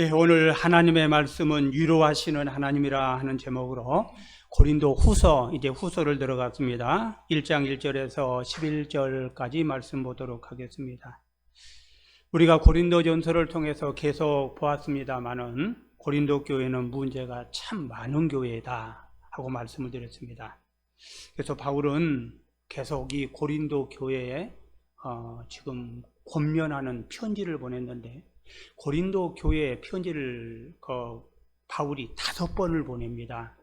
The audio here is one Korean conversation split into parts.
예, 오늘 하나님의 말씀은 위로하시는 하나님이라 하는 제목으로 고린도 후서, 이제 후서를 들어갔습니다. 1장 1절에서 11절까지 말씀 보도록 하겠습니다. 우리가 고린도 전서를 통해서 계속 보았습니다만은 고린도 교회는 문제가 참 많은 교회다 하고 말씀을 드렸습니다. 그래서 바울은 계속 이 고린도 교회에 지금 권면하는 편지를 보냈는데, 고린도 교회에 편지를 바울이 5번을 보냅니다.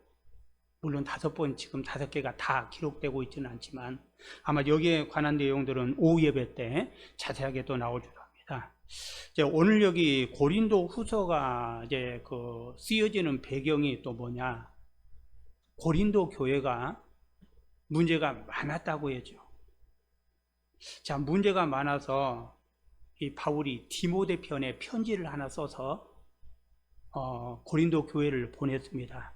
물론 5번, 지금 5개가 다 기록되고 있지는 않지만 아마 여기에 관한 내용들은 오후 예배 때 자세하게 또 나오기로 합니다. 이제 오늘 여기 고린도 후서가 이제 쓰여지는 배경이 또 뭐냐? 고린도 교회가 문제가 많았다고 했죠. 자, 문제가 많아서 이 바울이 디모데 편에 편지를 하나 써서 고린도 교회를 보냈습니다.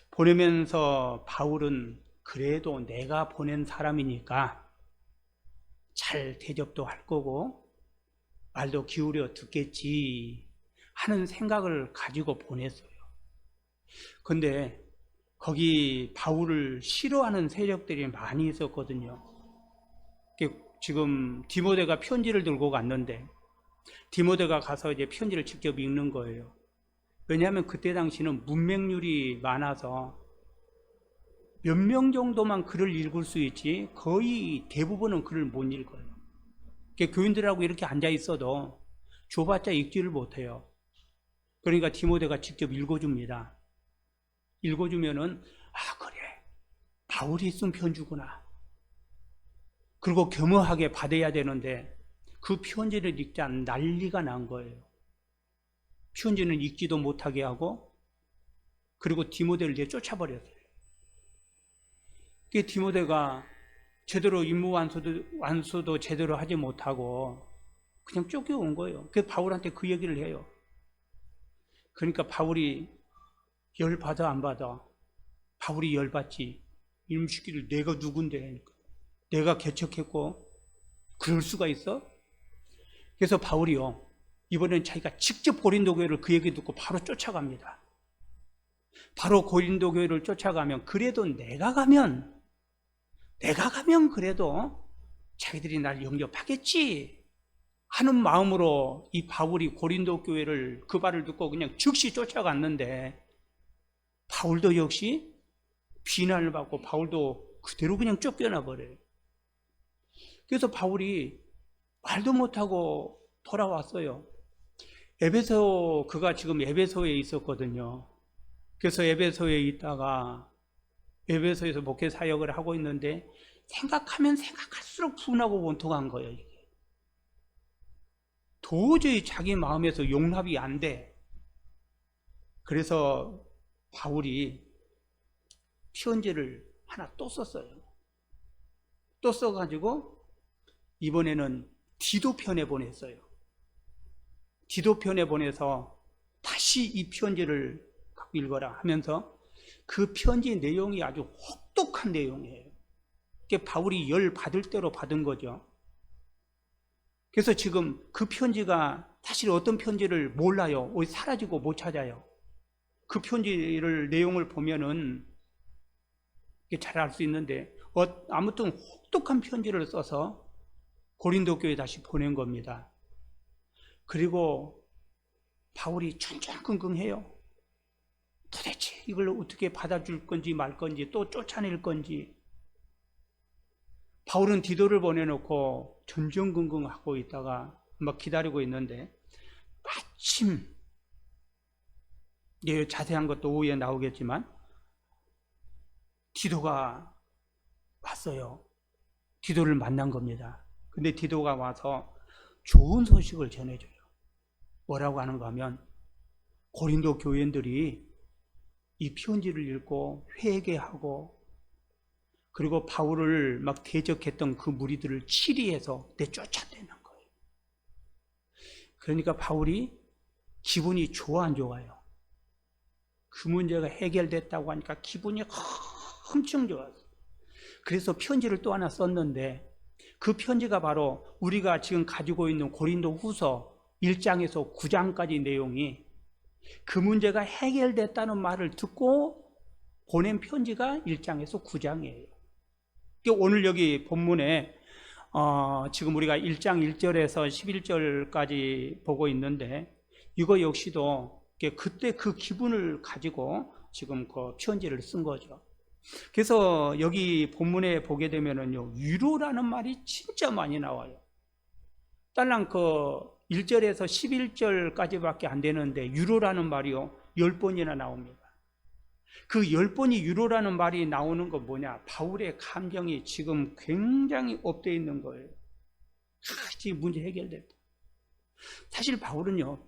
보내면서 바울은 그래도 내가 보낸 사람이니까 잘 대접도 할 거고 말도 기울여 듣겠지 하는 생각을 가지고 보냈어요. 근데 거기 바울을 싫어하는 세력들이 많이 있었거든요. 지금 디모데가 편지를 들고 갔는데 디모데가 가서 이제 편지를 직접 읽는 거예요. 왜냐하면 그때 당시는 문맹률이 많아서 몇 명 정도만 글을 읽을 수 있지 거의 대부분은 글을 못 읽어요. 교인들하고 이렇게 앉아 있어도 줘봤자 읽지를 못해요. 그러니까 디모데가 직접 읽어줍니다. 읽어주면은 그래, 바울이 쓴 편지구나. 그리고 겸허하게 받아야 되는데 그 편지를 읽자 난리가 난 거예요. 편지는 읽지도 못하게 하고, 그리고 디모데를 이제 쫓아버렸어요. 디모데가 제대로 임무 완수도 제대로 하지 못하고 그냥 쫓겨온 거예요. 바울한테 그 얘기를 해요. 그러니까 바울이 열받아 안 받아? 바울이 열받지. 이놈 시키를 내가 누군데? 내가 개척했고 그럴 수가 있어? 그래서 바울이요, 이번엔 자기가 직접 고린도 교회를 그 얘기 듣고 바로 쫓아갑니다. 바로 고린도 교회를 쫓아가면 그래도 내가 가면 그래도 자기들이 날 영접하겠지 하는 마음으로 이 바울이 고린도 교회를 그 말을 듣고 그냥 즉시 쫓아갔는데, 바울도 역시 비난을 받고 바울도 그대로 그냥 쫓겨나 버려요. 그래서 바울이 말도 못하고 돌아왔어요. 그가 지금 에베소에 있었거든요. 그래서 에베소에 있다가 에베소에서 목회 사역을 하고 있는데 생각하면 생각할수록 분하고 원통한 거예요. 이게 도저히 자기 마음에서 용납이 안 돼. 그래서 바울이 편지를 하나 또 썼어요. 또 써가지고 이번에는 디도편에 보냈어요. 디도편에 보내서 다시 이 편지를 읽어라 하면서 그 편지 내용이 아주 혹독한 내용이에요. 바울이 열 받을 대로 받은 거죠. 그래서 지금 그 편지가 사실 어떤 편지를 몰라요. 사라지고 못 찾아요. 그 편지를 내용을 보면은 잘 알 수 있는데, 아무튼 혹독한 편지를 써서 고린도 교회에 다시 보낸 겁니다. 그리고 바울이 전전긍긍해요. 도대체 이걸 어떻게 받아줄 건지 말 건지 또 쫓아낼 건지. 바울은 디도를 보내놓고 전전긍긍하고 있다가 막 기다리고 있는데, 마침 자세한 것도 오후에 나오겠지만 디도가 왔어요. 디도를 만난 겁니다. 근데 디도가 와서 좋은 소식을 전해줘요. 뭐라고 하는가 하면, 고린도 교인들이 이 편지를 읽고 회개하고, 그리고 바울을 막 대적했던 그 무리들을 치리해서 내쫓아내는 거예요. 그러니까 바울이 기분이 좋아 안 좋아요? 그 문제가 해결됐다고 하니까 기분이 엄청 좋았어요. 그래서 편지를 또 하나 썼는데, 그 편지가 바로 우리가 지금 가지고 있는 고린도 후서 1장에서 9장까지 내용이 그 문제가 해결됐다는 말을 듣고 보낸 편지가 1장에서 9장이에요. 오늘 여기 본문에 지금 우리가 1장 1절에서 11절까지 보고 있는데, 이거 역시도 그때 그 기분을 가지고 지금 그 편지를 쓴 거죠. 그래서 여기 본문에 보게 되면은요, 위로라는 말이 진짜 많이 나와요. 딸랑 그 1절에서 11절까지밖에 안 되는데 위로라는 말이요 10번이나 나옵니다. 그 10번이 위로라는 말이 나오는 건 뭐냐? 바울의 감정이 지금 굉장히 업되어 있는 거예요. 지금 문제 해결됐다. 사실 바울은요,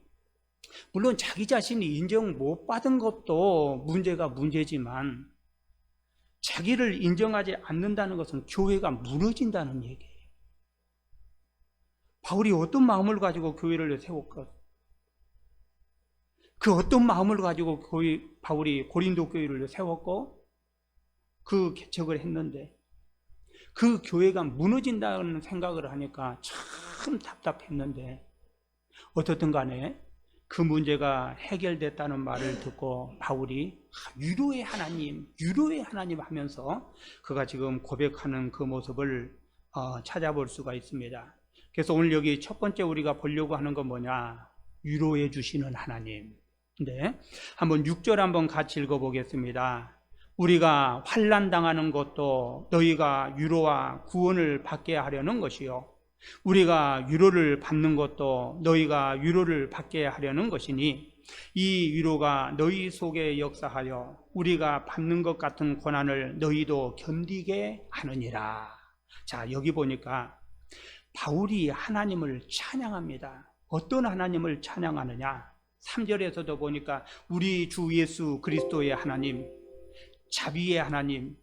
물론 자기 자신이 인정 못 받은 것도 문제가 문제지만, 자기를 인정하지 않는다는 것은 교회가 무너진다는 얘기예요. 바울이 어떤 마음을 가지고 교회를 세웠고, 그 어떤 마음을 가지고 바울이 고린도 교회를 세웠고 그 개척을 했는데, 그 교회가 무너진다는 생각을 하니까 참 답답했는데, 어떻든 간에 그 문제가 해결됐다는 말을 듣고 바울이 위로의 하나님, 위로의 하나님 하면서 그가 지금 고백하는 그 모습을 찾아볼 수가 있습니다. 그래서 오늘 여기 첫 번째 우리가 보려고 하는 건 뭐냐? 위로해 주시는 하나님. 네, 한번 6절 한번 같이 읽어보겠습니다. 우리가 환난 당하는 것도 너희가 위로와 구원을 받게 하려는 것이요, 우리가 위로를 받는 것도 너희가 위로를 받게 하려는 것이니, 이 위로가 너희 속에 역사하여 우리가 받는 것 같은 고난을 너희도 견디게 하느니라. 자, 여기 보니까 바울이 하나님을 찬양합니다. 어떤 하나님을 찬양하느냐? 3절에서도 보니까 우리 주 예수 그리스도의 하나님, 자비의 하나님,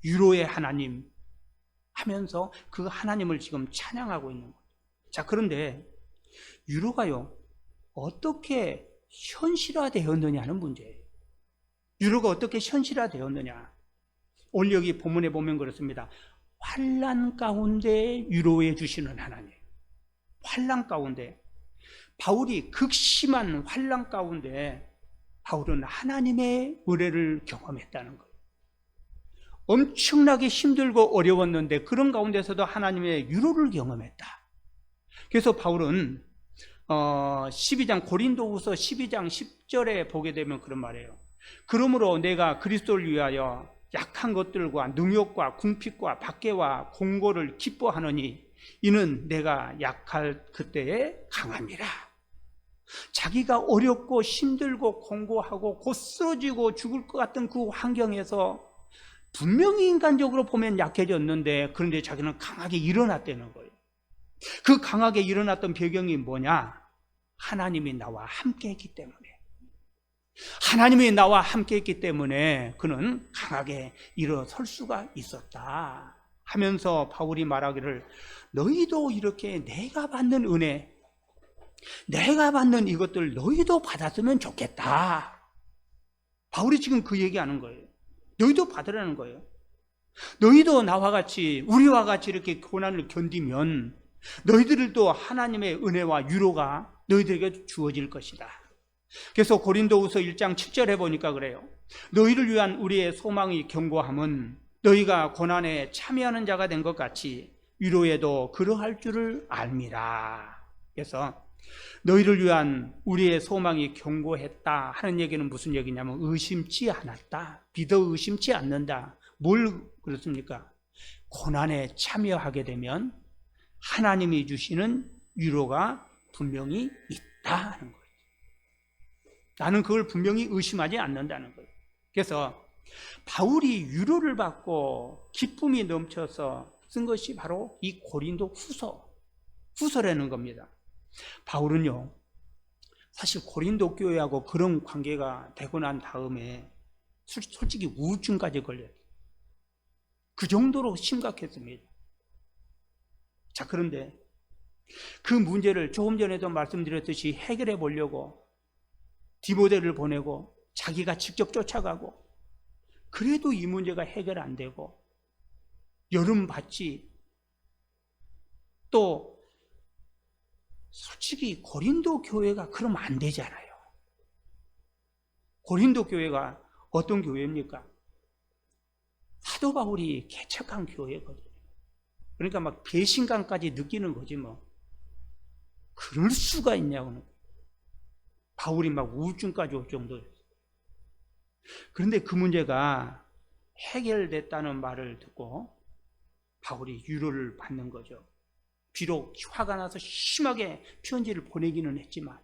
위로의 하나님 하면서 그 하나님을 지금 찬양하고 있는 거예요. 자, 그런데 위로가요, 어떻게 현실화되었느냐는 문제예요. 위로가 어떻게 현실화되었느냐? 오늘 여기 본문에 보면 그렇습니다. 환난 가운데 위로해 주시는 하나님. 환난 가운데, 바울이 극심한 환난 가운데 바울은 하나님의 은혜를 경험했다는 거예요. 엄청나게 힘들고 어려웠는데 그런 가운데서도 하나님의 위로를 경험했다. 그래서 바울은 12장 고린도후서 12장 10절에 보게 되면 그런 말이에요. 그러므로 내가 그리스도를 위하여 약한 것들과 능욕과 궁핍과 박해와 공고를 기뻐하노니 이는 내가 약할 그때에 강함이라. 자기가 어렵고 힘들고 공고하고 곧 쓰러지고 죽을 것 같은 그 환경에서 분명히 인간적으로 보면 약해졌는데, 그런데 자기는 강하게 일어났다는 거예요. 그 강하게 일어났던 배경이 뭐냐? 하나님이 나와 함께 했기 때문에. 하나님이 나와 함께 했기 때문에 그는 강하게 일어설 수가 있었다 하면서 바울이 말하기를, 너희도 이렇게 내가 받는 은혜, 내가 받는 이것들 너희도 받았으면 좋겠다. 바울이 지금 그 얘기하는 거예요. 너희도 받으라는 거예요. 너희도 나와 같이, 우리와 같이 이렇게 고난을 견디면 너희들도 하나님의 은혜와 위로가 너희들에게 주어질 것이다. 그래서 고린도후서 1장 7절에 보니까 그래요. 너희를 위한 우리의 소망의 견고함은 너희가 고난에 참여하는 자가 된 것 같이 위로에도 그러할 줄을 알미라. 그래서 너희를 위한 우리의 소망이 견고했다 하는 얘기는 무슨 얘기냐면, 의심치 않았다, 믿어 의심치 않는다. 뭘 그렇습니까? 고난에 참여하게 되면 하나님이 주시는 위로가 분명히 있다 하는 거예요. 나는 그걸 분명히 의심하지 않는다는 거예요. 그래서 바울이 위로를 받고 기쁨이 넘쳐서 쓴 것이 바로 이 고린도 후서라는 겁니다. 바울은요, 사실 고린도 교회하고 그런 관계가 되고 난 다음에 솔직히 우울증까지 걸려요. 그 정도로 심각했습니다. 자, 그런데 그 문제를 조금 전에도 말씀드렸듯이 해결해 보려고 디모데를 보내고 자기가 직접 쫓아가고, 그래도 이 문제가 해결 안 되고 여름봤지. 또 솔직히 고린도 교회가 그러면 안 되잖아요. 고린도 교회가 어떤 교회입니까? 사도 바울이 개척한 교회거든요. 그러니까 막 배신감까지 느끼는 거지 뭐. 그럴 수가 있냐고는. 바울이 막 우울증까지 올 정도였어요. 그런데 그 문제가 해결됐다는 말을 듣고 바울이 위로를 받는 거죠. 비록 화가 나서 심하게 편지를 보내기는 했지만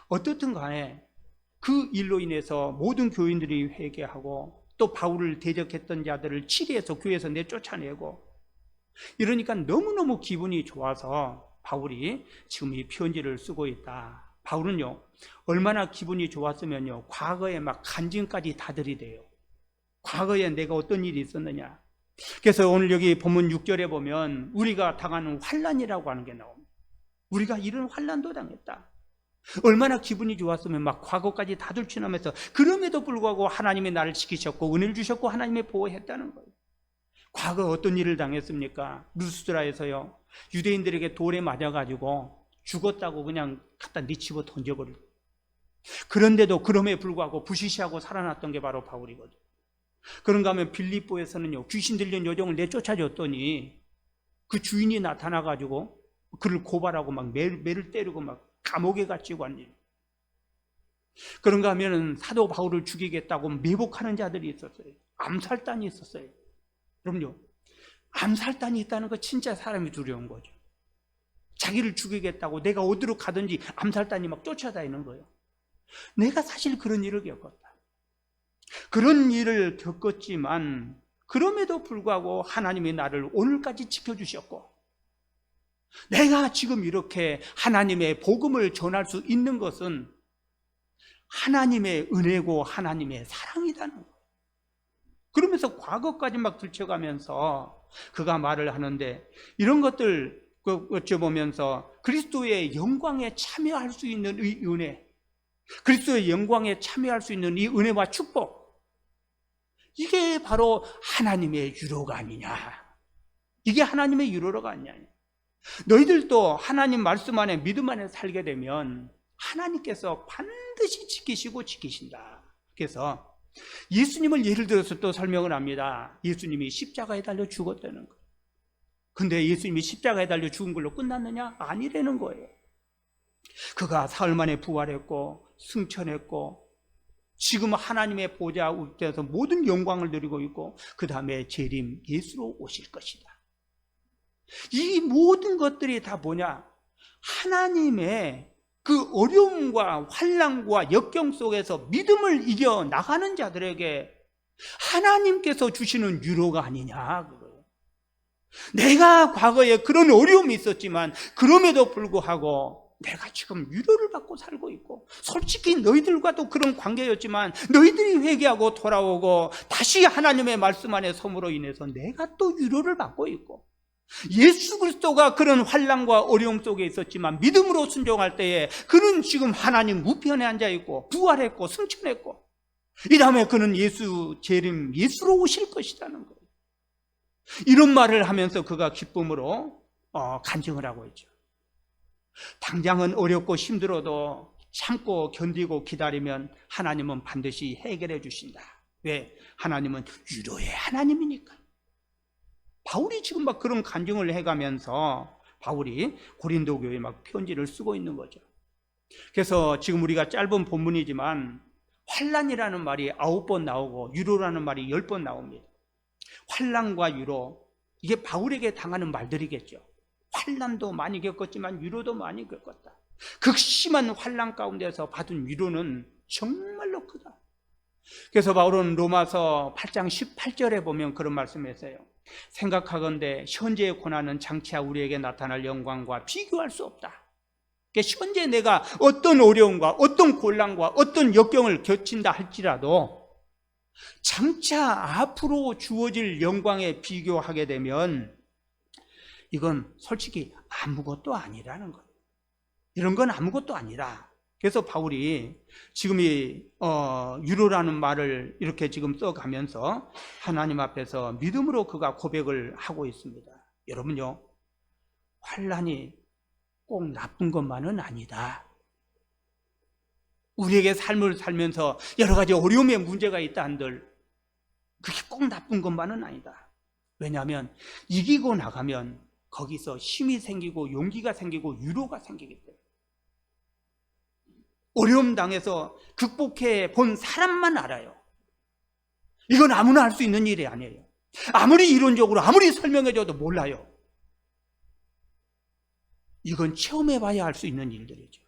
어떻든 간에 그 일로 인해서 모든 교인들이 회개하고 또 바울을 대적했던 자들을 치리해서 교회에서 내쫓아내고 이러니까 너무너무 기분이 좋아서 바울이 지금 이 편지를 쓰고 있다. 바울은요, 얼마나 기분이 좋았으면요, 과거에 막 간증까지 다 들이대요. 과거에 내가 어떤 일이 있었느냐. 그래서 오늘 여기 본문 6절에 보면 우리가 당하는 환난이라고 하는 게 나옵니다. 우리가 이런 환난도 당했다. 얼마나 기분이 좋았으면 막 과거까지 다 들추나면서 그럼에도 불구하고 하나님이 나를 지키셨고 은혜를 주셨고 하나님의 보호했다는 거예요. 과거 어떤 일을 당했습니까? 루스드라에서요, 유대인들에게 돌에 맞아가지고 죽었다고 그냥 갖다 니치고 던져버리고, 그런데도 그럼에 불구하고 부시시하고 살아났던 게 바로 바울이거든요. 그런가 하면 빌립보에서는요, 귀신 들린 여종을 내쫓아줬더니 그 주인이 나타나가지고 그를 고발하고 막 매를 때리고 막 감옥에 갇히고 한 일. 그런가 하면 사도 바울을 죽이겠다고 매복하는 자들이 있었어요. 암살단이 있었어요. 그럼요, 암살단이 있다는 거 진짜 사람이 두려운 거죠. 자기를 죽이겠다고 내가 어디로 가든지 암살단이 막 쫓아다니는 거예요. 내가 사실 그런 일을 겪었다. 그런 일을 겪었지만 그럼에도 불구하고 하나님이 나를 오늘까지 지켜주셨고, 내가 지금 이렇게 하나님의 복음을 전할 수 있는 것은 하나님의 은혜고 하나님의 사랑이라는 거예요. 그러면서 과거까지 막 들춰가면서 그가 말을 하는데, 이런 것들 어쩌보면서 그리스도의 영광에 참여할 수 있는 이 은혜, 그리스도의 영광에 참여할 수 있는 이 은혜와 축복, 이게 바로 하나님의 유로가 아니냐. 이게 하나님의 유로가 아니냐. 너희들도 하나님 말씀 안에 믿음 안에 살게 되면 하나님께서 반드시 지키시고 지키신다. 그래서 예수님을 예를 들어서 또 설명을 합니다. 예수님이 십자가에 달려 죽었다는 거예요. 근데 예수님이 십자가에 달려 죽은 걸로 끝났느냐? 아니라는 거예요. 그가 사흘 만에 부활했고 승천했고 지금 하나님의 보좌 우편에서 모든 영광을 누리고 있고 그 다음에 재림 예수로 오실 것이다. 이 모든 것들이 다 뭐냐? 하나님의 그 어려움과 환난과 역경 속에서 믿음을 이겨 나가는 자들에게 하나님께서 주시는 유로가 아니냐 그거예요. 내가 과거에 그런 어려움이 있었지만 그럼에도 불구하고 내가 지금 위로를 받고 살고 있고, 솔직히 너희들과도 그런 관계였지만 너희들이 회개하고 돌아오고 다시 하나님의 말씀 안에 섬으로 인해서 내가 또 위로를 받고 있고, 예수 그리스도가 그런 환난과 어려움 속에 있었지만 믿음으로 순종할 때에 그는 지금 하나님 우편에 앉아 있고 부활했고 승천했고 이 다음에 그는 예수 재림 예수로 오실 것이라는 거예요. 이런 말을 하면서 그가 기쁨으로 간증을 하고 있죠. 당장은 어렵고 힘들어도 참고 견디고 기다리면 하나님은 반드시 해결해 주신다. 왜? 하나님은 유로의 하나님이니까. 바울이 지금 막 그런 간증을 해가면서 바울이 고린도 교회에 막 편지를 쓰고 있는 거죠. 그래서 지금 우리가 짧은 본문이지만 환난이라는 말이 9번 나오고 유로라는 말이 10번 나옵니다. 환난과 유로, 이게 바울에게 당하는 말들이겠죠. 환난도 많이 겪었지만 위로도 많이 겪었다. 극심한 환난 가운데서 받은 위로는 정말로 크다. 그래서 바울은 로마서 8장 18절에 보면 그런 말씀을 했어요. 생각하건대 현재의 고난은 장차 우리에게 나타날 영광과 비교할 수 없다. 그러니까 현재 내가 어떤 어려움과 어떤 곤란과 어떤 역경을 겪친다 할지라도 장차 앞으로 주어질 영광에 비교하게 되면 이건 솔직히 아무것도 아니라는 거예요. 이런 건 아무것도 아니라. 그래서 바울이 지금 이 유로라는 말을 이렇게 지금 써가면서 하나님 앞에서 믿음으로 그가 고백을 하고 있습니다. 여러분요, 환난이 꼭 나쁜 것만은 아니다. 우리에게 삶을 살면서 여러 가지 어려움의 문제가 있다 한들 그게 꼭 나쁜 것만은 아니다. 왜냐하면 이기고 나가면 거기서 힘이 생기고 용기가 생기고 위로가 생기기 때문에. 어려움 당해서 극복해 본 사람만 알아요. 이건 아무나 할 수 있는 일이 아니에요. 아무리 이론적으로 아무리 설명해줘도 몰라요. 이건 체험해봐야 할 수 있는 일들이죠.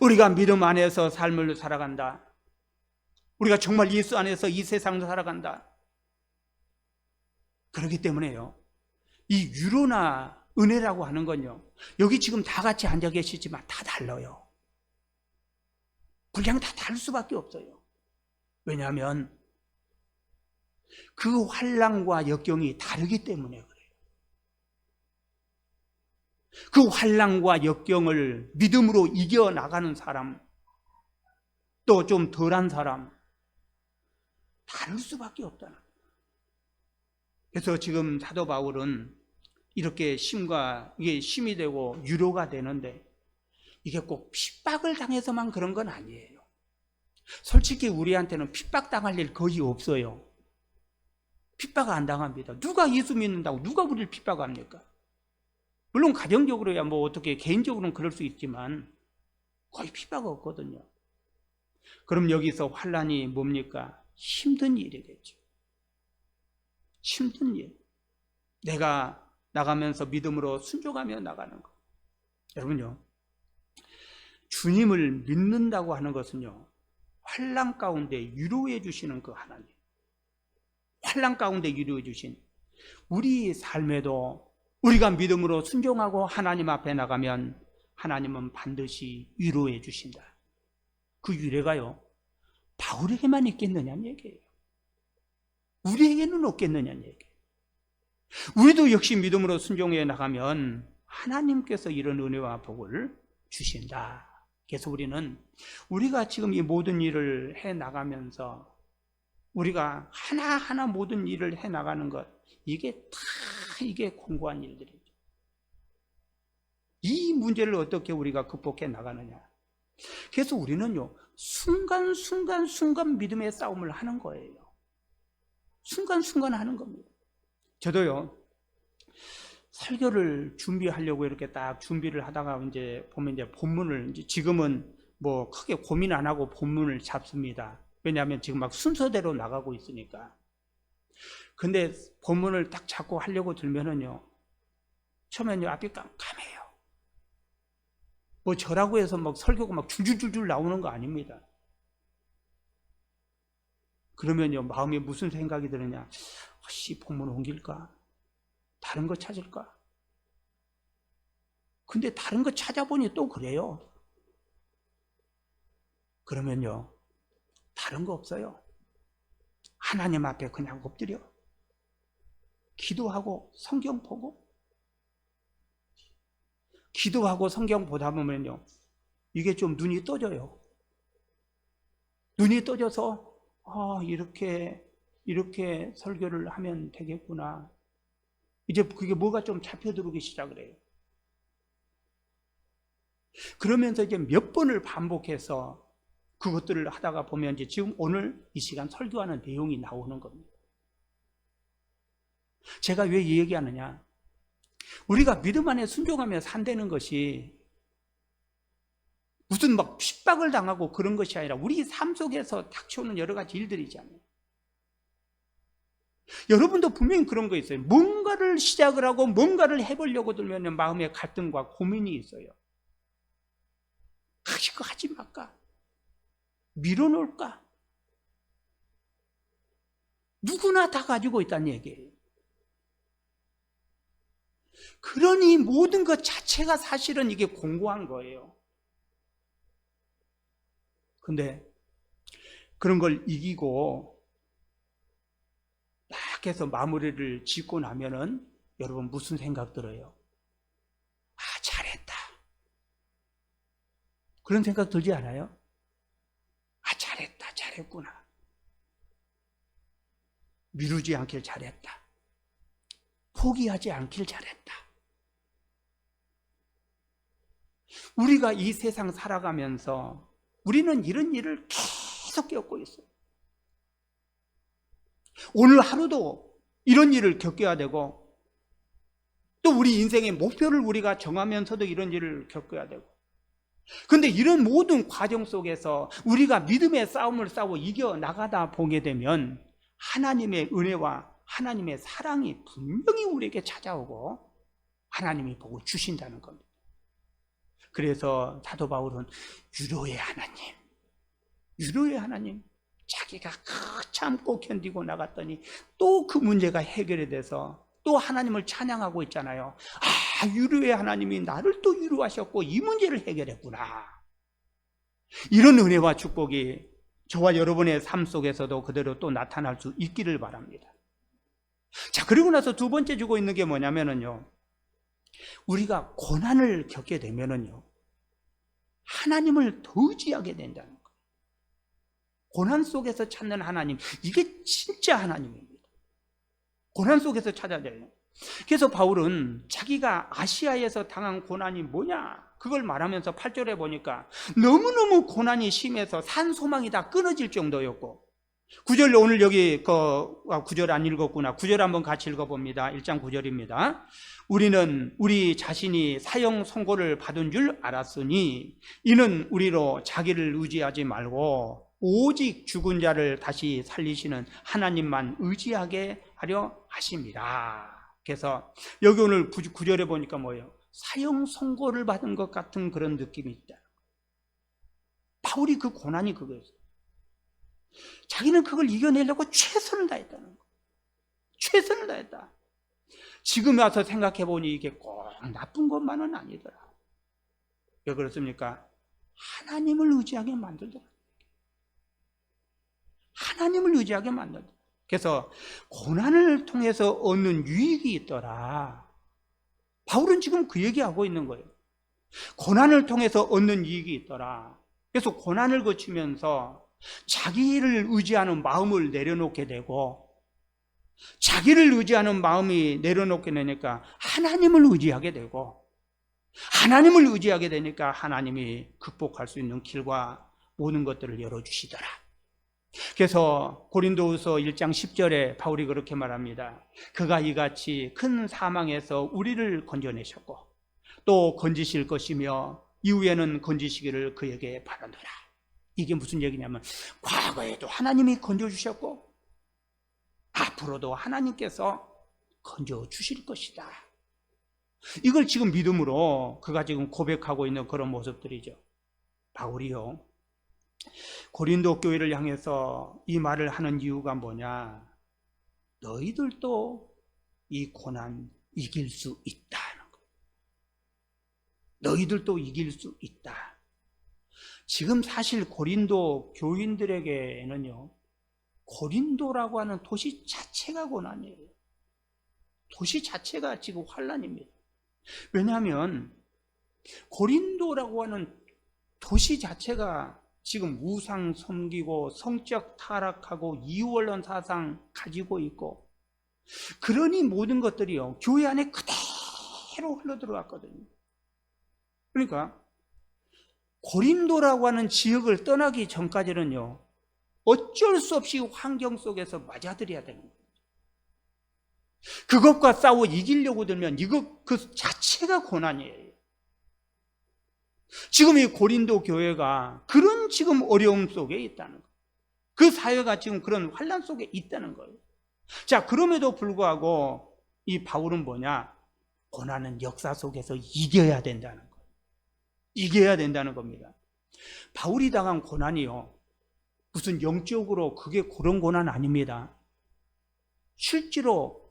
우리가 믿음 안에서 삶을 살아간다. 우리가 정말 예수 안에서 이 세상을 살아간다. 그렇기 때문에요, 이 위로나 은혜라고 하는 건요, 여기 지금 다 같이 앉아 계시지만 다 달라요. 분량 다 다를 수밖에 없어요. 왜냐하면 그 환난과 역경이 다르기 때문에 그래요. 그 환난과 역경을 믿음으로 이겨나가는 사람, 또 좀 덜한 사람, 다를 수밖에 없다는 거예요. 그래서 지금 사도 바울은 이렇게 이게 힘이 되고 위로가 되는데 이게 꼭 핍박을 당해서만 그런 건 아니에요. 솔직히 우리한테는 핍박 당할 일 거의 없어요. 핍박 안 당합니다. 누가 예수 믿는다고 누가 우리를 핍박합니까? 물론 가정적으로야 뭐 어떻게 개인적으로는 그럴 수 있지만 거의 핍박 없거든요. 그럼 여기서 환난이 뭡니까? 힘든 일이겠죠. 힘든 일. 내가 나가면서 믿음으로 순종하며 나가는 것. 여러분요, 주님을 믿는다고 하는 것은요, 환난 가운데 위로해 주시는 그 하나님, 환난 가운데 위로해 주신 우리 삶에도 우리가 믿음으로 순종하고 하나님 앞에 나가면 하나님은 반드시 위로해 주신다. 그 위로가요, 바울에게만 있겠느냐는 얘기예요. 우리에게는 없겠느냐는 얘기예요. 우리도 역시 믿음으로 순종해 나가면 하나님께서 이런 은혜와 복을 주신다. 그래서 우리가 지금 이 모든 일을 해 나가면서 우리가 하나하나 모든 일을 해 나가는 것, 이게 공고한 일들이죠. 이 문제를 어떻게 우리가 극복해 나가느냐. 그래서 우리는요, 순간순간 믿음의 싸움을 하는 거예요. 순간순간 하는 겁니다. 저도요, 설교를 준비하려고 이렇게 딱 준비를 하다가 이제 보면 이제 본문을 지금은 뭐 크게 고민 안 하고 본문을 잡습니다. 왜냐하면 지금 막 순서대로 나가고 있으니까. 근데 본문을 딱 잡고 하려고 들면은요, 처음에는 앞이 깜깜해요. 뭐 저라고 해서 막 설교가 막 줄줄줄줄 나오는 거 아닙니다. 그러면요, 마음에 무슨 생각이 드느냐? 본문 옮길까? 다른 거 찾을까? 근데 다른 거 찾아보니 또 그래요. 그러면요, 다른 거 없어요. 하나님 앞에 그냥 엎드려 기도하고 성경 보고, 기도하고 성경 보다 보면요, 이게 좀 눈이 떠져요. 눈이 떠져서 이렇게 설교를 하면 되겠구나. 이제 그게 뭐가 좀 잡혀 들어오기 시작을 해요. 그러면서 이제 몇 번을 반복해서 그것들을 하다가 보면 이제 지금 오늘 이 시간 설교하는 내용이 나오는 겁니다. 제가 왜 이 얘기하느냐? 우리가 믿음 안에 순종하며 산다는 것이 무슨 막 핍박을 당하고 그런 것이 아니라 우리 삶 속에서 닥쳐오는 여러 가지 일들이잖아요. 여러분도 분명히 그런 거 있어요. 뭔가를 시작을 하고 뭔가를 해보려고 들면 마음에 갈등과 고민이 있어요. 이거 하지 말까? 밀어놓을까? 누구나 다 가지고 있다는 얘기예요. 그러니 모든 것 자체가 사실은 이게 공고한 거예요. 근데 그런 걸 이기고 딱 해서 마무리를 짓고 나면은 여러분 무슨 생각 들어요? 잘했다. 그런 생각 들지 않아요? 잘했다, 잘했구나. 미루지 않길 잘했다. 포기하지 않길 잘했다. 우리가 이 세상 살아가면서 우리는 이런 일을 계속 겪고 있어요. 오늘 하루도 이런 일을 겪어야 되고, 또 우리 인생의 목표를 우리가 정하면서도 이런 일을 겪어야 되고, 그런데 이런 모든 과정 속에서 우리가 믿음의 싸움을 싸워 이겨나가다 보게 되면 하나님의 은혜와 하나님의 사랑이 분명히 우리에게 찾아오고 하나님이 보고 주신다는 겁니다. 그래서 사도 바울은 유로의 하나님, 자기가 참고 견디고 나갔더니 또 그 문제가 해결이 돼서 또 하나님을 찬양하고 있잖아요. 아, 유로의 하나님이 나를 또 유로하셨고 이 문제를 해결했구나. 이런 은혜와 축복이 저와 여러분의 삶 속에서도 그대로 또 나타날 수 있기를 바랍니다. 자, 그리고 나서 두 번째 주고 있는 게 뭐냐면요, 우리가 고난을 겪게 되면은요, 하나님을 더 의지하게 된다는 거예요. 고난 속에서 찾는 하나님, 이게 진짜 하나님입니다. 고난 속에서 찾아야 돼요. 그래서 바울은 자기가 아시아에서 당한 고난이 뭐냐, 그걸 말하면서 8절에 보니까 너무너무 고난이 심해서 산 소망이 다 끊어질 정도였고, 9절, 오늘 여기 9절 안 읽었구나. 9절 한번 같이 읽어봅니다. 1장 9절입니다. 우리는 우리 자신이 사형 선고를 받은 줄 알았으니 이는 우리로 자기를 의지하지 말고 오직 죽은 자를 다시 살리시는 하나님만 의지하게 하려 하심이라. 그래서 여기 오늘 9절에 보니까 뭐예요? 사형 선고를 받은 것 같은 그런 느낌이 있다. 바울이 그 고난이 그거였어요. 자기는 그걸 이겨내려고 최선을 다했다는 거예요. 최선을 다했다. 지금 와서 생각해 보니 이게 꼭 나쁜 것만은 아니더라. 왜 그렇습니까? 하나님을 의지하게 만들더라. 하나님을 의지하게 만들더라. 그래서 고난을 통해서 얻는 유익이 있더라. 바울은 지금 그 얘기하고 있는 거예요. 고난을 통해서 얻는 이익이 있더라. 그래서 고난을 거치면서 자기를 의지하는 마음을 내려놓게 되고, 자기를 의지하는 마음이 내려놓게 되니까 하나님을 의지하게 되고, 하나님을 의지하게 되니까 하나님이 극복할 수 있는 길과 모든 것들을 열어주시더라. 그래서 고린도후서 1장 10절에 바울이 그렇게 말합니다. 그가 이같이 큰 사망에서 우리를 건져내셨고 또 건지실 것이며 이후에는 건지시기를 그에게 바라노라. 이게 무슨 얘기냐면, 과거에도 하나님이 건져주셨고 앞으로도 하나님께서 건져주실 것이다. 이걸 지금 믿음으로 그가 지금 고백하고 있는 그런 모습들이죠. 바울이요, 고린도 교회를 향해서 이 말을 하는 이유가 뭐냐, 너희들도 이 고난 이길 수 있다는 거예요. 너희들도 이길 수 있다. 지금 사실 고린도 교인들에게는요, 고린도라고 하는 도시 자체가 고난이에요. 도시 자체가 지금 환난입니다. 왜냐하면 고린도라고 하는 도시 자체가 지금 우상 섬기고 성적 타락하고 이원론 사상 가지고 있고, 그러니 모든 것들이요 교회 안에 그대로 흘러들어왔거든요. 그러니까 고린도라고 하는 지역을 떠나기 전까지는요 어쩔 수 없이 환경 속에서 맞아들여야 되는 거예요. 그것과 싸워 이기려고 들면 이거 그 자체가 고난이에요. 지금 이 고린도 교회가 그런 지금 어려움 속에 있다는 거예요. 그 사회가 지금 그런 환난 속에 있다는 거예요. 자, 그럼에도 불구하고 이 바울은 뭐냐, 고난은 역사 속에서 이겨야 된다는 거예요. 이겨야 된다는 겁니다. 바울이 당한 고난이요 무슨 영적으로 그게 그런 고난 아닙니다. 실제로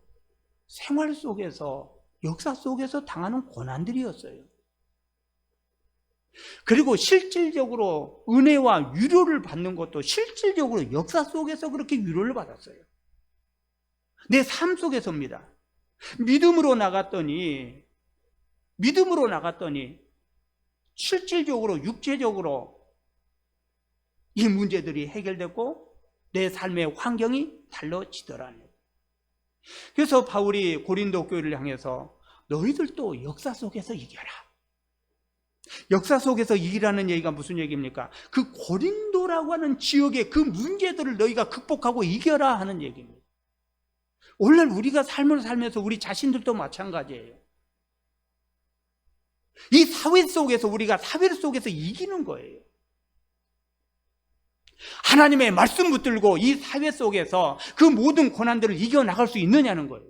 생활 속에서 역사 속에서 당하는 고난들이었어요. 그리고 실질적으로 은혜와 위로를 받는 것도 실질적으로 역사 속에서 그렇게 위로를 받았어요. 내 삶 속에서입니다. 믿음으로 나갔더니 실질적으로 육체적으로 이 문제들이 해결됐고 내 삶의 환경이 달라지더라는. 그래서 바울이 고린도 교회를 향해서 너희들도 역사 속에서 이겨라. 역사 속에서 이기라는 얘기가 무슨 얘기입니까? 그 고린도라고 하는 지역의 그 문제들을 너희가 극복하고 이겨라 하는 얘기입니다. 오늘 우리가 삶을 살면서 우리 자신들도 마찬가지예요. 이 사회 속에서 우리가 사회 속에서 이기는 거예요. 하나님의 말씀 붙들고 이 사회 속에서 그 모든 고난들을 이겨나갈 수 있느냐는 거예요.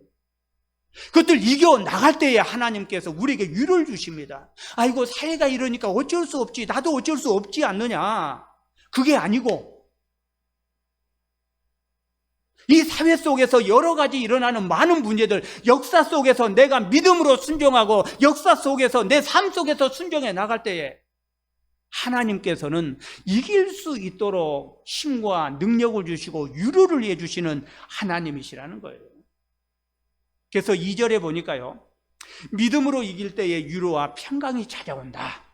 그것들 이겨나갈 때에 하나님께서 우리에게 위로를 주십니다. 아이고 사회가 이러니까 어쩔 수 없지, 나도 어쩔 수 없지 않느냐. 그게 아니고 이 사회 속에서 여러 가지 일어나는 많은 문제들, 역사 속에서 내가 믿음으로 순종하고 역사 속에서 내 삶 속에서 순종해 나갈 때에 하나님께서는 이길 수 있도록 힘과 능력을 주시고 위로를 해주시는 하나님이시라는 거예요. 그래서 2절에 보니까요, 믿음으로 이길 때에 위로와 평강이 찾아온다.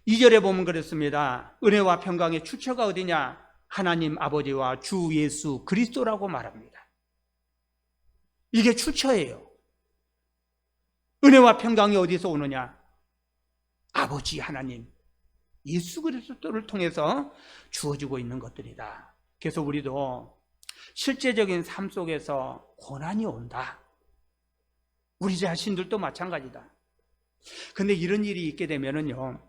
2절에 보면 그렇습니다. 은혜와 평강의 출처가 어디냐? 하나님 아버지와 주 예수 그리스도라고 말합니다. 이게 출처예요. 은혜와 평강이 어디서 오느냐? 아버지 하나님, 예수 그리스도를 통해서 주어지고 있는 것들이다. 그래서 우리도 실제적인 삶 속에서 고난이 온다. 우리 자신들도 마찬가지다. 근데 이런 일이 있게 되면은요,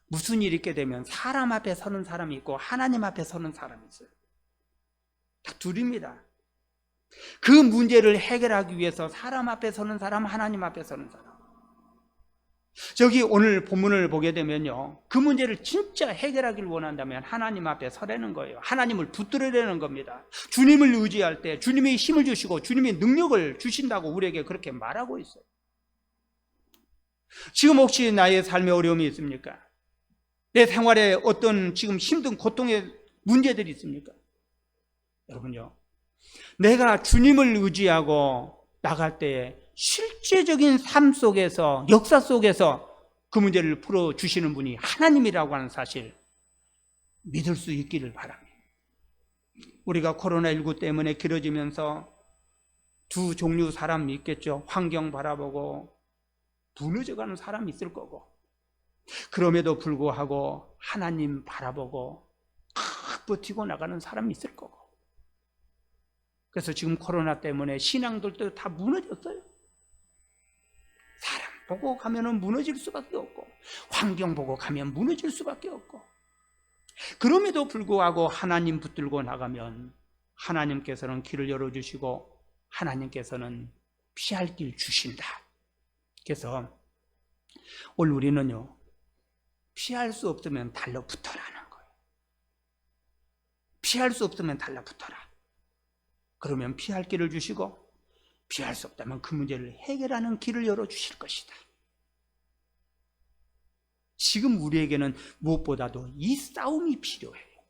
무슨 일이 있게 되면 사람 앞에 서는 사람이 있고 하나님 앞에 서는 사람이 있어요. 딱 둘입니다. 그 문제를 해결하기 위해서 사람 앞에 서는 사람, 하나님 앞에 서는 사람. 저기 오늘 본문을 보게 되면요, 그 문제를 진짜 해결하기를 원한다면 하나님 앞에 서라는 거예요. 하나님을 붙들으려는 겁니다. 주님을 의지할 때 주님이 힘을 주시고 주님이 능력을 주신다고 우리에게 그렇게 말하고 있어요. 지금 혹시 나의 삶에 어려움이 있습니까? 내 생활에 어떤 지금 힘든 고통의 문제들이 있습니까? 여러분요, 내가 주님을 의지하고 나갈 때에 실제적인 삶 속에서, 역사 속에서 그 문제를 풀어주시는 분이 하나님이라고 하는 사실 믿을 수 있기를 바랍니다. 우리가 코로나19 때문에 길어지면서 두 종류 사람이 있겠죠. 환경 바라보고 무너져가는 사람이 있을 거고, 그럼에도 불구하고 하나님 바라보고 버티고 나가는 사람이 있을 거고. 그래서 지금 코로나 때문에 신앙들도 다 무너졌어요. 사람 보고 가면은 무너질 수밖에 없고, 환경 보고 가면 무너질 수밖에 없고, 그럼에도 불구하고 하나님 붙들고 나가면 하나님께서는 길을 열어주시고 하나님께서는 피할 길 주신다. 그래서 오늘 우리는요, 피할 수 없으면 달라붙어라는 거예요. 피할 수 없으면 달라붙어라. 그러면 피할 길을 주시고, 피할 수 없다면 그 문제를 해결하는 길을 열어주실 것이다. 지금 우리에게는 무엇보다도 이 싸움이 필요해요.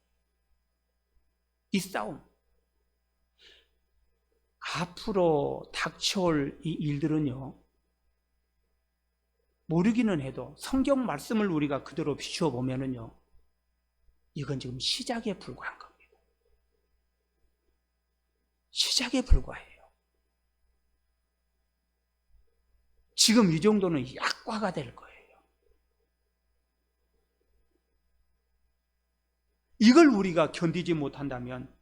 이 싸움. 앞으로 닥쳐올 이 일들은요, 모르기는 해도 성경 말씀을 우리가 그대로 비추어 보면은요, 이건 지금 시작에 불과한 겁니다. 시작에 불과해요. 지금 이 정도는 약과가 될 거예요. 이걸 우리가 견디지 못한다면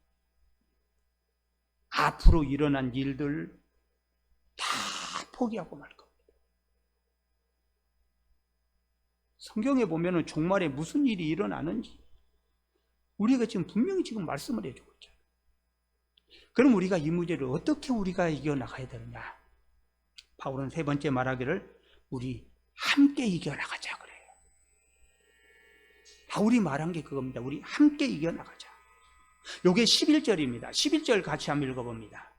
앞으로 일어난 일들 다 포기하고 말 겁니다. 성경에 보면은 종말에 무슨 일이 일어나는지 우리가 지금 분명히 지금 말씀을 해주고 있잖아요. 그럼 우리가 이 문제를 어떻게 우리가 이겨나가야 되느냐? 바울은 세 번째 말하기를 우리 함께 이겨나가자 그래요. 바울이 말한 게 그겁니다. 우리 함께 이겨나가자. 요게 11절입니다. 11절 같이 한번 읽어봅니다.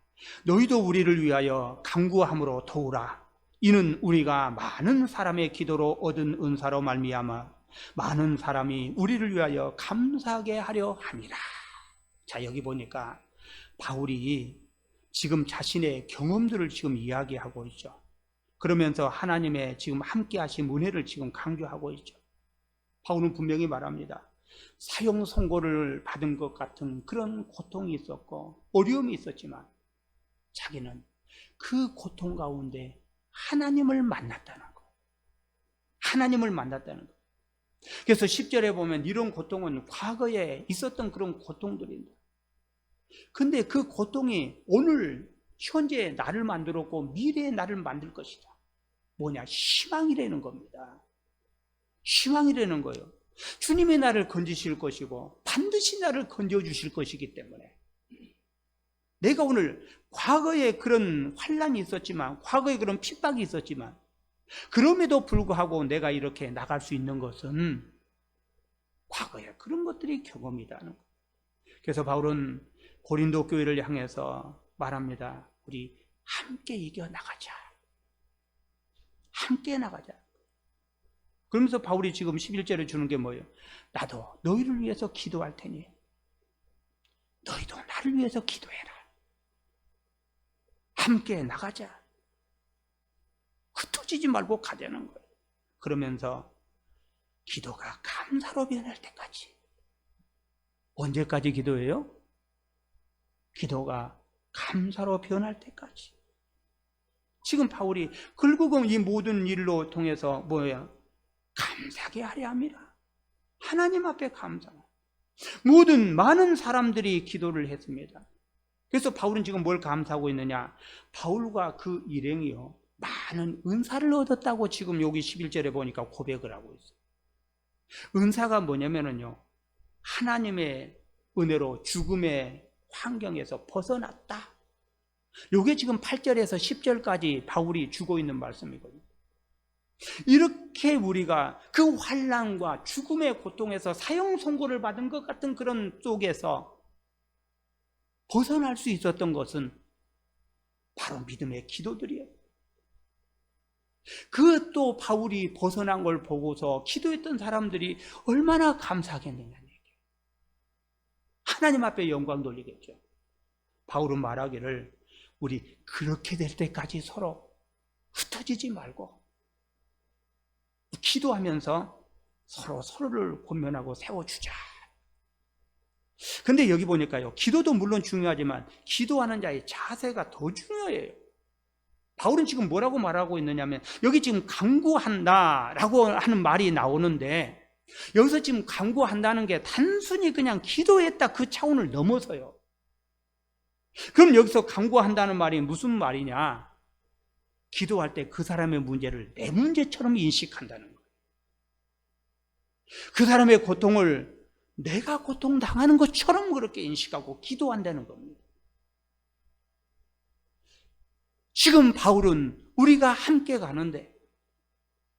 너희도 우리를 위하여 간구함으로 도우라. 이는 우리가 많은 사람의 기도로 얻은 은사로 말미암아 많은 사람이 우리를 위하여 감사하게 하려 함이라. 자, 여기 보니까 바울이 지금 자신의 경험들을 지금 이야기하고 있죠. 그러면서 하나님의 지금 함께 하신 은혜를 지금 강조하고 있죠. 바울은 분명히 말합니다. 사형 선고를 받은 것 같은 그런 고통이 있었고 어려움이 있었지만 자기는 그 고통 가운데 하나님을 만났다는 거, 하나님을 만났다는 거예요. 그래서 10절에 보면 이런 고통은 과거에 있었던 그런 고통들입니다. 근데 그 고통이 오늘 현재 나를 만들었고 미래의 나를 만들 것이다. 뭐냐? 희망이라는 겁니다. 희망이라는 거예요. 주님이 나를 건지실 것이고 반드시 나를 건져주실 것이기 때문에 내가 오늘 과거에 그런 환난이 있었지만, 과거에 그런 핍박이 있었지만, 그럼에도 불구하고 내가 이렇게 나갈 수 있는 것은 과거에 그런 것들이 경험이라는 거예요. 그래서 바울은 고린도 교회를 향해서 말합니다. 우리 함께 이겨나가자. 함께 나가자. 그러면서 바울이 지금 11절에 주는 게 뭐예요? 나도 너희를 위해서 기도할 테니 너희도 나를 위해서 기도해라. 함께 나가자. 흩어지지 말고 가자는 거예요. 그러면서 기도가 감사로 변할 때까지. 언제까지 기도해요? 기도가 감사로 변할 때까지. 지금 바울이 결국은 이 모든 일로 통해서 뭐예요? 감사하게 하려 합니다. 하나님 앞에 감사. 모든 많은 사람들이 기도를 했습니다. 그래서 바울은 지금 뭘 감사하고 있느냐? 바울과 그 일행이요, 많은 은사를 얻었다고 지금 여기 11절에 보니까 고백을 하고 있어요. 은사가 뭐냐면요, 하나님의 은혜로 죽음의 환경에서 벗어났다. 이게 지금 8절에서 10절까지 바울이 주고 있는 말씀이거든요. 이렇게 우리가 그 환난과 죽음의 고통에서 사형 선고를 받은 것 같은 그런 속에서 벗어날 수 있었던 것은 바로 믿음의 기도들이에요. 그 또 바울이 벗어난 걸 보고서 기도했던 사람들이 얼마나 감사하겠느냐는 얘기예요. 하나님 앞에 영광 돌리겠죠. 바울은 말하기를 우리 그렇게 될 때까지 서로 흩어지지 말고 기도하면서 서로를 권면하고 세워주자. 근데 여기 보니까요, 기도도 물론 중요하지만 기도하는 자의 자세가 더 중요해요. 바울은 지금 뭐라고 말하고 있느냐면, 여기 지금 간구한다라고 하는 말이 나오는데, 여기서 지금 간구한다는 게 단순히 그냥 기도했다 그 차원을 넘어서요. 그럼 여기서 간구한다는 말이 무슨 말이냐? 기도할 때 그 사람의 문제를 내 문제처럼 인식한다는 거예요. 그 사람의 고통을 내가 고통당하는 것처럼 그렇게 인식하고 기도한다는 겁니다. 지금 바울은 우리가 함께 가는데,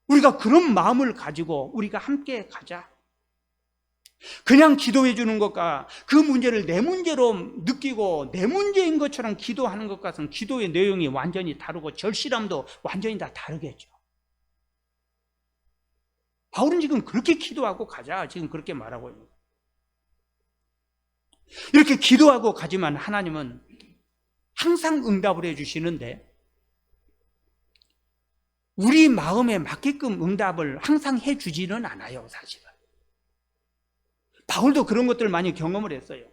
우리가 그런 마음을 가지고 우리가 함께 가자. 그냥 기도해 주는 것과 그 문제를 내 문제로 느끼고 내 문제인 것처럼 기도하는 것과는 기도의 내용이 완전히 다르고 절실함도 완전히 다 다르겠죠. 바울은 지금 그렇게 기도하고 가자, 지금 그렇게 말하고 있는 거예요. 이렇게 기도하고 가지만 하나님은 항상 응답을 해주시는데, 우리 마음에 맞게끔 응답을 항상 해주지는 않아요, 사실은. 바울도 그런 것들을 많이 경험을 했어요.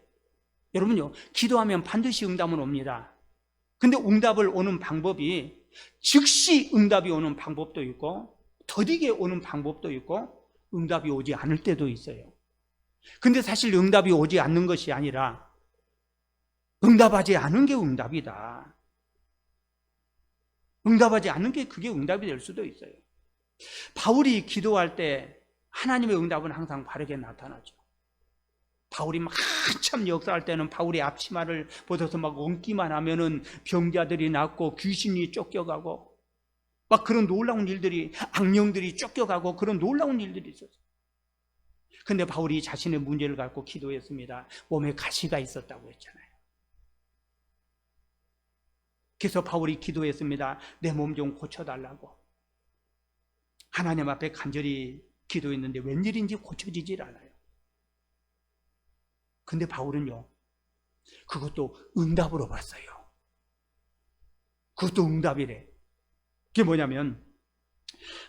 여러분요, 기도하면 반드시 응답은 옵니다. 근데 응답을 오는 방법이 즉시 응답이 오는 방법도 있고, 더디게 오는 방법도 있고, 응답이 오지 않을 때도 있어요. 근데 사실 응답이 오지 않는 것이 아니라 응답하지 않은 게 응답이다. 응답하지 않는 게 그게 응답이 될 수도 있어요. 바울이 기도할 때 하나님의 응답은 항상 바르게 나타나죠. 바울이 막 한참 역사할 때는 바울의 앞치마를 벗어서 막 얹기만 하면은 병자들이 낫고 귀신이 쫓겨가고 막 그런 놀라운 일들이, 악령들이 쫓겨가고 그런 놀라운 일들이 있었어요. 근데 바울이 자신의 문제를 갖고 기도했습니다. 몸에 가시가 있었다고 했잖아요. 그래서 바울이 기도했습니다. 내 몸 좀 고쳐달라고. 하나님 앞에 간절히 기도했는데 웬일인지 고쳐지질 않아요. 근데 바울은요, 그것도 응답으로 봤어요. 그것도 응답이래. 그게 뭐냐면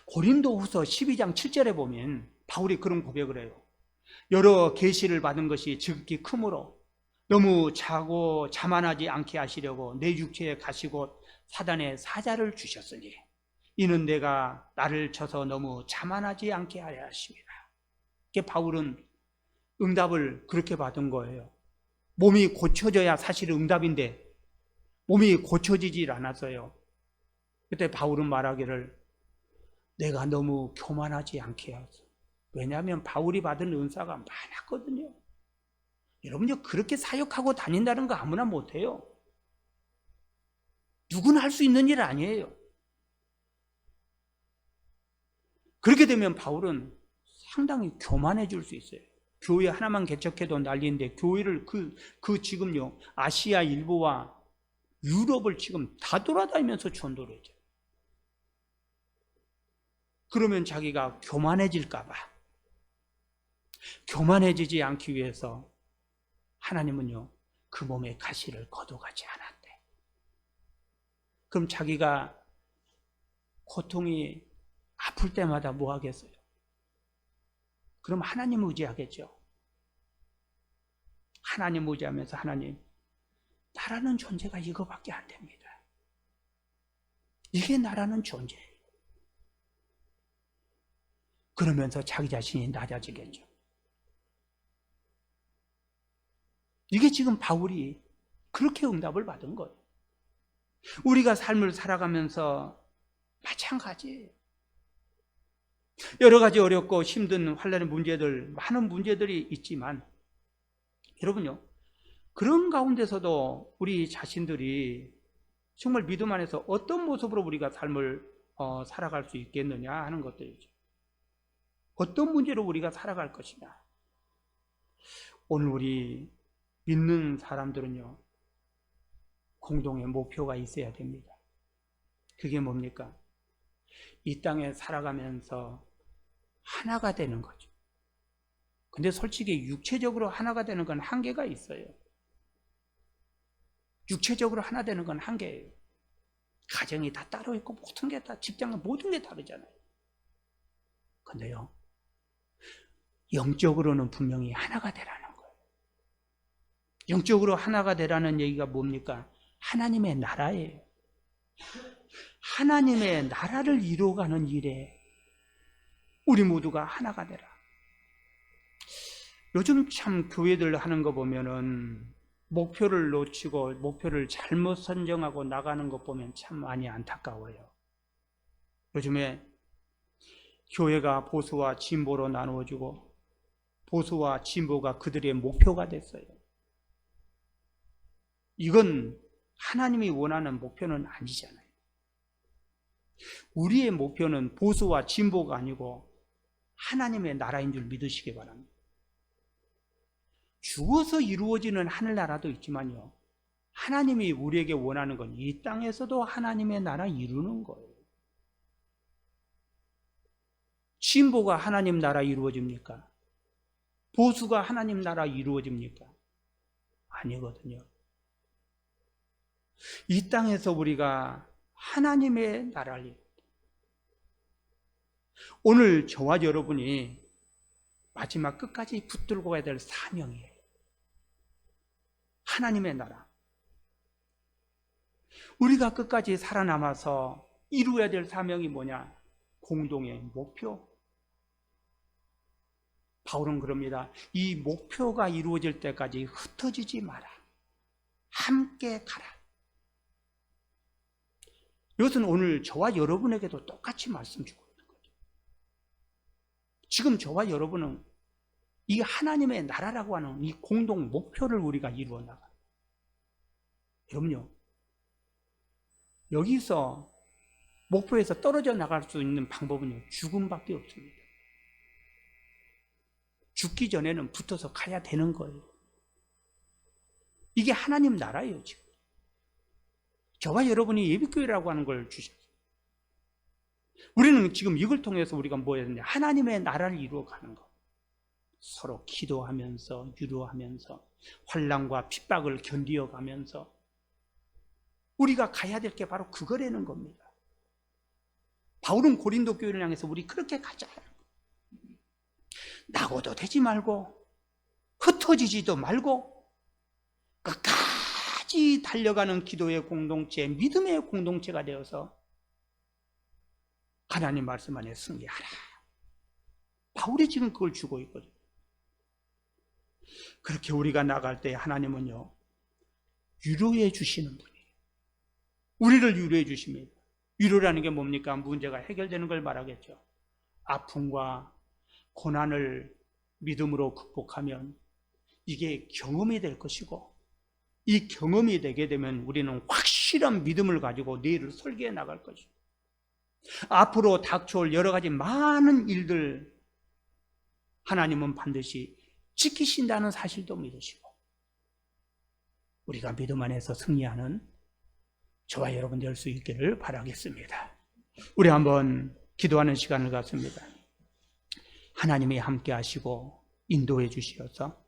고린도후서 12장 7절에 보면 바울이 그런 고백을 해요. 여러 계시를 받은 것이 지극히 크므로 너무 자고 자만하지 않게 하시려고 내 육체에 가시고 사단의 사자를 주셨으니 이는 내가 나를 쳐서 너무 자만하지 않게 하려 하심이라. 이게 바울은 응답을 그렇게 받은 거예요. 몸이 고쳐져야 사실 응답인데 몸이 고쳐지질 않았어요. 그때 바울은 말하기를 내가 너무 교만하지 않게 하소. 왜냐하면 바울이 받은 은사가 많았거든요. 여러분요, 그렇게 사역하고 다닌다는 거 아무나 못해요. 누구나 할 수 있는 일 아니에요. 그렇게 되면 바울은 상당히 교만해질 수 있어요. 교회 하나만 개척해도 난리인데 교회를 지금요 아시아 일부와 유럽을 지금 다 돌아다니면서 전도를 해요. 그러면 자기가 교만해질까 봐. 교만해지지 않기 위해서 하나님은요 그 몸의 가시를 거둬가지 않았대. 그럼 자기가 고통이 아플 때마다 뭐 하겠어요? 그럼 하나님 의지하겠죠. 하나님 의지하면서 하나님, 나라는 존재가 이거밖에 안 됩니다. 이게 나라는 존재예요. 그러면서 자기 자신이 낮아지겠죠. 이게 지금 바울이 그렇게 응답을 받은 거예요. 우리가 삶을 살아가면서 마찬가지예요. 여러 가지 어렵고 힘든 환난의 문제들, 많은 문제들이 있지만 여러분요, 그런 가운데서도 우리 자신들이 정말 믿음 안에서 어떤 모습으로 우리가 삶을 살아갈 수 있겠느냐 하는 것들이죠. 어떤 문제로 우리가 살아갈 것이냐. 오늘 우리 믿는 사람들은요, 공동의 목표가 있어야 됩니다. 그게 뭡니까? 이 땅에 살아가면서 하나가 되는 거죠. 근데 솔직히 육체적으로 하나가 되는 건 한계가 있어요. 육체적으로 하나 되는 건 한계예요. 가정이 다 따로 있고 모든 게 다 직장은 모든 게 다르잖아요. 근데요, 영적으로는 분명히 하나가 되라는 거예요. 영적으로 하나가 되라는 얘기가 뭡니까? 하나님의 나라예요. 하나님의 나라를 이루어가는 일에 우리 모두가 하나가 되라. 요즘 참 교회들 하는 거 보면은 목표를 놓치고 목표를 잘못 선정하고 나가는 것 보면 참 많이 안타까워요. 요즘에 교회가 보수와 진보로 나누어지고 보수와 진보가 그들의 목표가 됐어요. 이건 하나님이 원하는 목표는 아니잖아요. 우리의 목표는 보수와 진보가 아니고 하나님의 나라인 줄 믿으시기 바랍니다. 죽어서 이루어지는 하늘나라도 있지만요, 하나님이 우리에게 원하는 건 이 땅에서도 하나님의 나라 이루는 거예요. 진보가 하나님 나라 이루어집니까? 보수가 하나님 나라 이루어집니까? 아니거든요. 이 땅에서 우리가 하나님의 나라를, 오늘 저와 여러분이 마지막 끝까지 붙들고 가야 될 사명이에요. 하나님의 나라. 우리가 끝까지 살아남아서 이루어야 될 사명이 뭐냐? 공동의 목표. 바울은 그럽니다. 이 목표가 이루어질 때까지 흩어지지 마라. 함께 가라. 이것은 오늘 저와 여러분에게도 똑같이 말씀 주고 있는 거죠. 지금 저와 여러분은 이 하나님의 나라라고 하는 이 공동 목표를 우리가 이루어 나가. 여러분요, 여기서 목표에서 떨어져 나갈 수 있는 방법은요, 죽음밖에 없습니다. 죽기 전에는 붙어서 가야 되는 거예요. 이게 하나님 나라예요, 지금. 저와 여러분이 예비교회라고 하는 걸 주셨어요. 우리는 지금 이걸 통해서 우리가 뭐 해야 되냐? 하나님의 나라를 이루어가는 거. 서로 기도하면서, 유로하면서, 환난과 핍박을 견디어가면서 우리가 가야 될 게 바로 그거라는 겁니다. 바울은 고린도 교회를 향해서 우리 그렇게 가자. 낙오도 되지 말고 흩어지지도 말고 끝까지 달려가는 기도의 공동체, 믿음의 공동체가 되어서 하나님 말씀 안에 승리하라. 바울이 지금 그걸 주고 있거든요. 그렇게 우리가 나갈 때 하나님은요, 위로해 주시는 분이에요. 우리를 위로해 주십니다. 위로라는 게 뭡니까? 문제가 해결되는 걸 말하겠죠. 아픔과 고난을 믿음으로 극복하면 이게 경험이 될 것이고, 이 경험이 되게 되면 우리는 확실한 믿음을 가지고 내일을 설계해 나갈 것이고, 앞으로 닥쳐올 여러 가지 많은 일들 하나님은 반드시 지키신다는 사실도 믿으시고, 우리가 믿음 안에서 승리하는 저와 여러분 될 수 있기를 바라겠습니다. 우리 한번 기도하는 시간을 갖습니다. 하나님이 함께 하시고 인도해 주시어서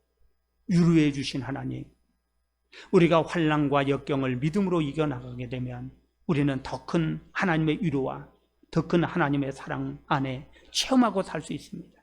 위로해 주신 하나님, 우리가 환난과 역경을 믿음으로 이겨나가게 되면 우리는 더 큰 하나님의 위로와 더 큰 하나님의 사랑 안에 체험하고 살 수 있습니다.